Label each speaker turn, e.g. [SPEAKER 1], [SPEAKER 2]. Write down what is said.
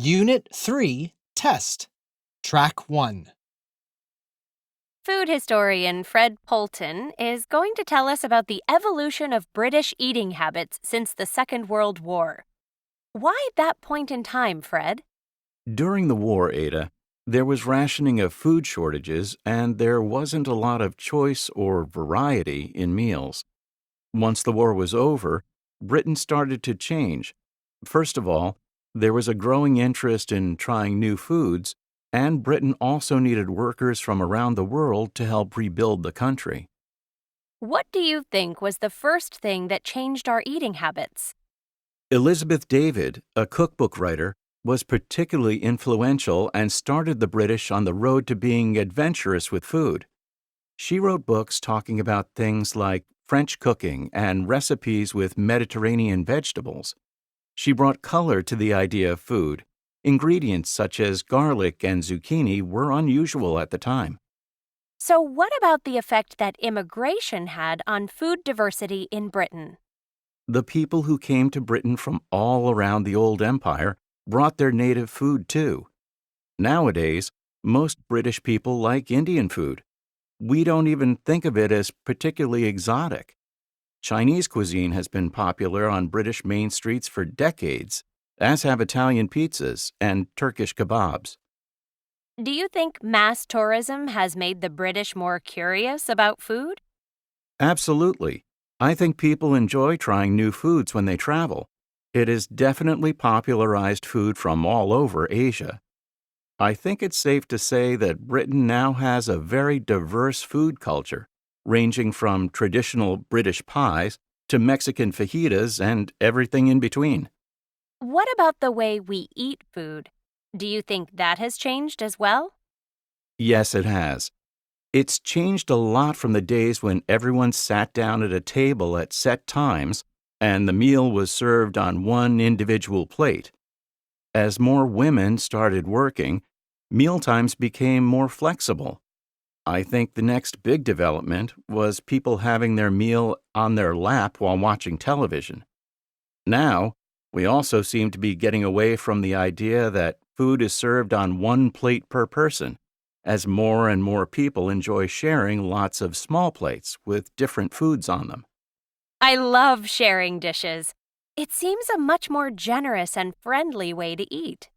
[SPEAKER 1] Unit 3 Test Track 1.
[SPEAKER 2] Food historian Fred Poulton is going to tell us about the evolution of British eating habits since the Second World War. Why that point in time, Fred?
[SPEAKER 3] During the war, Ada, there was rationing of food shortages and there wasn't a lot of choice or variety in meals. Once the war was over, Britain started to change. First of all, there was a growing interest in trying new foods, and Britain also needed workers from around the world to help rebuild the country.
[SPEAKER 2] What do you think was the first thing that changed our eating habits?
[SPEAKER 3] Elizabeth David, a cookbook writer, was particularly influential and started the British on the road to being adventurous with food. She wrote books talking about things like French cooking and recipes with Mediterranean vegetables. She brought color to the idea of food. Ingredients such as garlic and zucchini were unusual at the time.
[SPEAKER 2] So, what about the effect that immigration had on food diversity in Britain?
[SPEAKER 3] The people who came to Britain from all around the old empire brought their native food too. Nowadays, most British people like Indian food. We don't even think of it as particularly exotic. Chinese cuisine has been popular on British main streets for decades, as have Italian pizzas and Turkish kebabs.
[SPEAKER 2] Do you think mass tourism has made the British more curious about food?
[SPEAKER 3] Absolutely. I think people enjoy trying new foods when they travel. It has definitely popularized food from all over Asia. I think it's safe to say that Britain now has a very diverse food culture, ranging from traditional British pies to Mexican fajitas and everything in between.
[SPEAKER 2] What about the way we eat food? Do you think that has changed as well?
[SPEAKER 3] Yes, it has. It's changed a lot from the days when everyone sat down at a table at set times and the meal was served on one individual plate. As more women started working, mealtimes became more flexible. I think the next big development was people having their meal on their lap while watching television. Now, we also seem to be getting away from the idea that food is served on one plate per person, as more and more people enjoy sharing lots of small plates with different foods on them.
[SPEAKER 2] I love sharing dishes. It seems a much more generous and friendly way to eat.